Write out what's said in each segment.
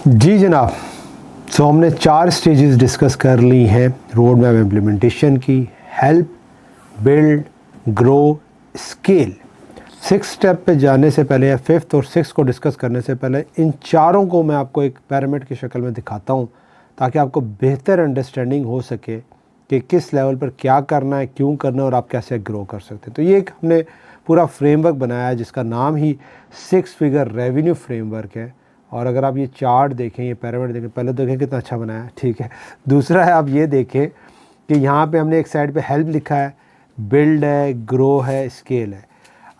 जी जनाब। हमने 4 stages discuss कर ली हैं रोड मैप इम्प्लीमेंटेशन की। Help, build, grow, scale. 6 step पे जाने से पहले या 5th और 6th को डिस्कस करने से पहले इन चारों को मैं आपको एक पिरामिड की शक्ल में दिखाता हूँ ताकि आपको बेहतर अंडरस्टैंडिंग हो सके कि किस लेवल पर क्या करना है, क्यों करना है और आप कैसे ग्रो कर सकते हैं। तो ये एक हमने पूरा फ्रेमवर्क बनाया है जिसका नाम ही 6 फिगर रेवेन्यू फ्रेमवर्क है। और अगर आप ये चार्ट देखें, ये पिरामिड देखें, पहले देखें कितना अच्छा बनाया है, ठीक है। दूसरा है आप ये देखें कि यहाँ पे हमने एक साइड पे हेल्प लिखा है, बिल्ड है, ग्रो है, स्केल है।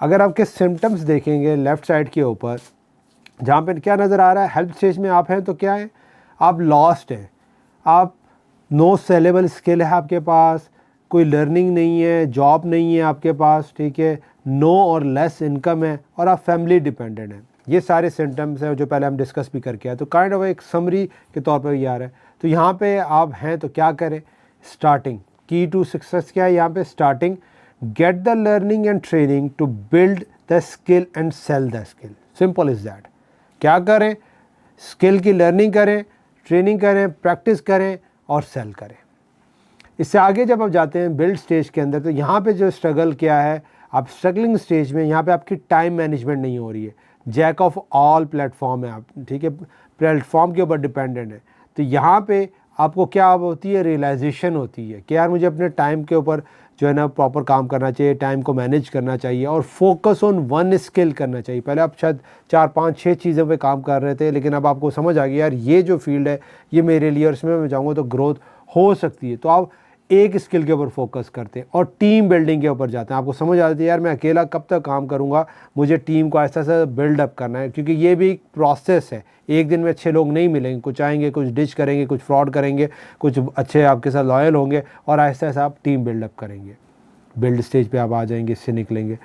अगर आपके सिम्टम्स देखेंगे लेफ़्ट साइड के ऊपर, जहाँ पे क्या नज़र आ रहा है, हेल्प स्टेज में आप हैं तो क्या है, आप लॉस्ट हैं, आप नो सेलेबल स्किल है आपके पास, कोई लर्निंग नहीं है, जॉब नहीं है आपके पास, ठीक है, नो और लेस इनकम है और आप फैमिली डिपेंडेंट हैं। ये सारे सिम्टम्स हैं जो पहले हम डिस्कस भी करके आए। तो काइंड ऑफ एक समरी के तौर पर ये आ रहा है। तो यहाँ पे आप हैं तो क्या करें, स्टार्टिंग की टू सक्सेस क्या है यहाँ पे, starting get the learning and training to build the skill and sell the skill, simple is that. क्या करें, स्किल की लर्निंग करें, ट्रेनिंग करें, प्रैक्टिस करें और सेल करें। इससे आगे जब आप जाते हैं बिल्ड स्टेज के अंदर, तो यहाँ पे जो स्ट्रगल क्या है, आप स्ट्रगलिंग स्टेज में यहाँ पे आपकी टाइम मैनेजमेंट नहीं हो रही है, जैक ऑफ ऑल प्लेटफॉर्म है आप, ठीक है, प्लेटफॉर्म के ऊपर डिपेंडेंट है। तो यहाँ पे आपको क्या होती है, रियलाइजेशन होती है कि यार मुझे अपने टाइम के ऊपर जो है ना प्रॉपर काम करना चाहिए, टाइम को मैनेज करना चाहिए और फोकस ऑन वन स्किल करना चाहिए। पहले आप शायद 4 5 6 चीज़ों पे काम कर रहे थे, लेकिन अब आपको समझ आ गया यार ये जो फील्ड है ये मेरे लिए और इसमें मैं जाऊँगा तो ग्रोथ हो सकती है। तो आप एक स्किल के ऊपर फोकस करते हैं और टीम बिल्डिंग के ऊपर जाते हैं। आपको समझ आती है यार मैं अकेला कब तक काम करूंगा, मुझे टीम को ऐसा ऐसा बिल्डअप करना है, क्योंकि ये भी एक प्रोसेस है। एक दिन में अच्छे लोग नहीं मिलेंगे, कुछ आएंगे, कुछ डिच करेंगे, कुछ फ्रॉड करेंगे, कुछ अच्छे आपके साथ लॉयल होंगे और ऐसा ऐसा आप टीम बिल्डअप करेंगे। बिल्ड स्टेज पे आप आ जाएंगे, इससे निकलेंगे।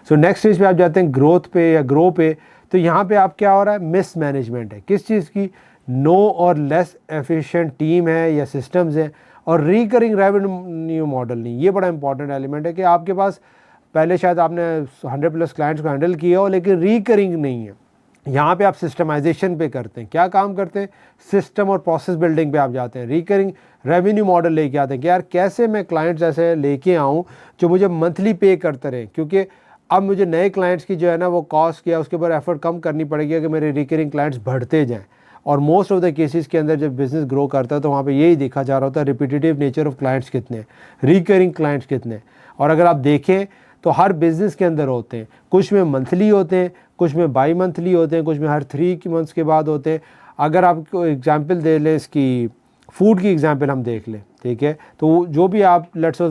सो नेक्स्ट स्टेज पे आप जाते हैं ग्रोथ पे या ग्रो पे। तो यहाँ पे आप क्या हो रहा है, मिस मैनेजमेंट है। किस चीज़ की, नो और लेस एफिशिएंट टीम है या सिस्टम्स हैं और रिकरिंग रेवेन्यू मॉडल नहीं। ये बड़ा इंपॉर्टेंट एलिमेंट है कि आपके पास पहले शायद आपने 100+ क्लाइंट्स को हैंडल किया हो लेकिन रिकरिंग नहीं है। यहाँ पे आप सिस्टमाइजेशन पे करते हैं, क्या काम करते हैं, सिस्टम और प्रोसेस बिल्डिंग पे आप जाते हैं, रिकरिंग रेवेन्यू मॉडल लेके आते हैं कि यार कैसे मैं क्लाइंट्स ऐसे लेके आऊँ जो मुझे मंथली पे करते रहे, क्योंकि अब मुझे नए क्लाइंट्स की जो है ना वो कॉस्ट किया उसके ऊपर एफर्ट कम करनी पड़ेगी कि मेरे रिकरिंग क्लाइंट्स बढ़ते जाएँ। और मोस्ट ऑफ द केसेस के अंदर जब बिज़नेस ग्रो करता है तो वहाँ पे यही देखा जा रहा होता है रिपीटेटिव नेचर ऑफ क्लाइंट्स कितने, रिकरिंग क्लाइंट्स कितने। और अगर आप देखें तो हर बिज़नेस के अंदर होते हैं, कुछ में मंथली होते हैं, कुछ में बाई मंथली होते हैं, कुछ में हर 3 मंथ्स के बाद होते हैं। अगर आपको एग्जांपल दे लें, इसकी फूड की एग्जांपल हम देख लें, ठीक है, तो जो भी आप लेट्स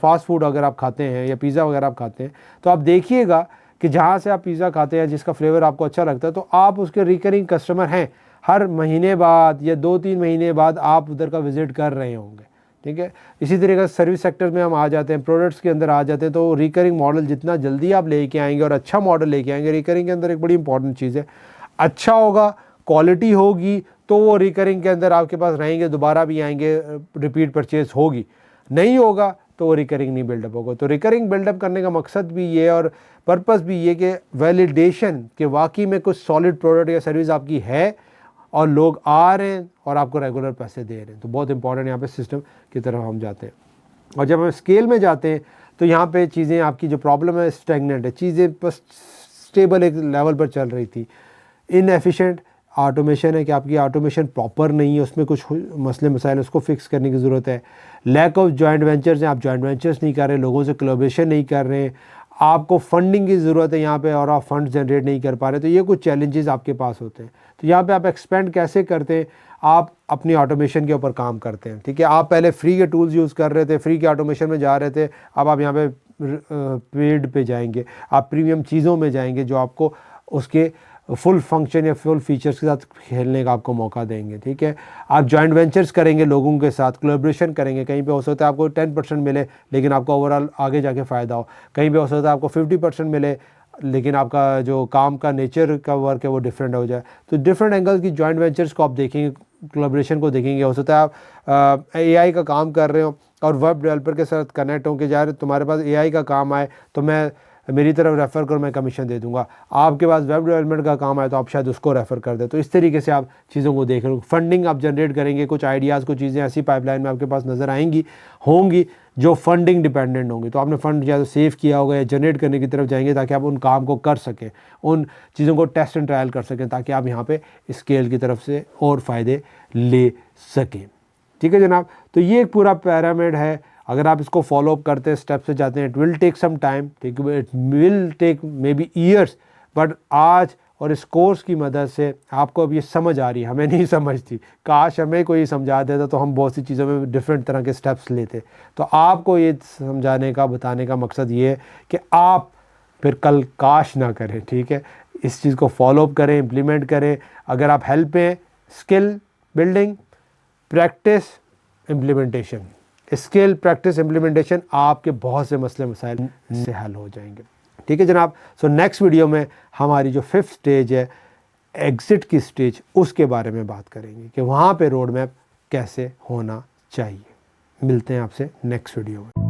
फास्ट फूड अगर आप खाते हैं या पिज़्ज़ा वगैरह आप खाते हैं तो आप देखिएगा कि जहाँ से आप पिज़्ज़ा खाते हैं जिसका फ्लेवर आपको अच्छा लगता है तो आप उसके रिकरिंग कस्टमर हैं। हर महीने बाद या 2-3 महीने बाद आप उधर का विज़िट कर रहे होंगे, ठीक है। इसी तरीके से सर्विस सेक्टर में हम आ जाते हैं, प्रोडक्ट्स के अंदर आ जाते हैं। तो रिकरिंग मॉडल जितना जल्दी आप लेके आएंगे और अच्छा मॉडल लेके आएंगे, रिकरिंग के अंदर एक बड़ी इंपॉर्टेंट चीज़ है, अच्छा होगा, क्वालिटी होगी तो वो रिकरिंग के अंदर आपके पास रहेंगे, दोबारा भी आएंगे, रिपीट परचेज होगी। नहीं होगा तो वो रिकरिंग नहीं बिल्डअप होगा। तो रिकरिंग बिल्डअप करने का मकसद भी ये और पर्पस भी ये कि वैलिडेशन कि वाकई में कुछ सॉलिड प्रोडक्ट या सर्विस आपकी है और लोग आ रहे हैं और आपको रेगुलर पैसे दे रहे हैं। तो बहुत इंपॉर्टेंट यहाँ पे सिस्टम की तरफ हम जाते हैं। और जब हम स्केल में जाते हैं तो यहाँ पे चीज़ें, आपकी जो प्रॉब्लम है स्टैग्नेंट है, चीज़ें बस स्टेबल एक लेवल पर चल रही थी। इनएफिशिएंट ऑटोमेशन है कि आपकी ऑटोमेशन प्रॉपर नहीं है, उसमें कुछ मसले मसाइल उसको फिक्स करने की ज़रूरत है। लैक ऑफ जॉइंट वेंचर्स हैं, आप जॉइंट वेंचर्स नहीं कर रहे, लोगों से कोलैबोरेशन नहीं कर रहे हैं, आपको फंडिंग की ज़रूरत है यहाँ पे और आप फंड जनरेट नहीं कर पा रहे। तो ये कुछ चैलेंजेस आपके पास होते हैं। तो यहाँ पे आप एक्सपेंड कैसे करते हैं, आप अपनी ऑटोमेशन के ऊपर काम करते हैं, ठीक है। आप पहले फ्री के टूल्स यूज़ कर रहे थे, फ्री के ऑटोमेशन में जा रहे थे, अब आप यहाँ पे पेड पे जाएंगे, आप प्रीमियम चीज़ों में जाएंगे जो आपको उसके फुल फंक्शन या फुल फीचर्स के साथ खेलने का आपको मौका देंगे, ठीक है। आप जॉइंट वेंचर्स करेंगे, लोगों के साथ कोलैबोरेशन करेंगे। कहीं पे हो सकता है आपको 10% मिले लेकिन आपको ओवरऑल आगे जाके फ़ायदा हो, कहीं पे हो सकता है आपको 50% मिले लेकिन आपका जो काम का नेचर का वर्क है वो डिफरेंट हो जाए। तो डिफरेंट एंगल्स की जॉइंट वेंचर्स को आप देखेंगे, कोलैबोरेशन को देखेंगे। हो सकता है आप AI का काम कर रहे हो और वेब डेवलपर के साथ कनेक्ट हो कि यार तुम्हारे पास AI का काम आए तो मैं मेरी तरफ रेफ़र करो, मैं कमीशन दे दूंगा। आपके पास वेब डेवलपमेंट का काम है तो आप शायद उसको रेफ़र कर दें। तो इस तरीके से आप चीज़ों को देख रहे हो। फंडिंग आप जनरेट करेंगे, कुछ आइडियाज़, कुछ चीज़ें ऐसी पाइपलाइन में आपके पास नज़र आएंगी होंगी जो फंडिंग डिपेंडेंट होंगी। तो आपने फ़ंड या तो सेव किया होगा या जनरेट करने की तरफ जाएंगे ताकि आप उन काम को कर सकें, उन चीज़ों को टेस्ट एंड ट्रायल कर सकें, ताकि आप यहाँ पे स्केल की तरफ से और फ़ायदे ले सकें। ठीक है जनाब, तो ये एक पूरा पिरामिड है। अगर आप इसको फॉलो अप करते हैं, स्टेप से जाते हैं, it will take some time, ठीक है, it will take maybe years, but आज और इस कोर्स की मदद से आपको अब ये समझ आ रही है। हमें नहीं समझ थी, काश हमें कोई समझा देता तो हम बहुत सी चीज़ों में डिफरेंट तरह के स्टेप्स लेते। तो आपको ये समझाने का, बताने का मकसद ये है कि आप फिर कल काश ना करें। ठीक है, इस चीज़ को फॉलो अप करें, इम्प्लीमेंट करें। अगर आप हेल्प में skill building, practice, implementation, skill, practice, implementation, आपके बहुत से मसले मसाइल से हल हो जाएंगे। ठीक है जनाब। सो नेक्स्ट वीडियो में हमारी जो 5th स्टेज है, एग्ज़िट की स्टेज, उसके बारे में बात करेंगे कि वहाँ पे रोड मैप कैसे होना चाहिए। मिलते हैं आपसे नेक्स्ट वीडियो में।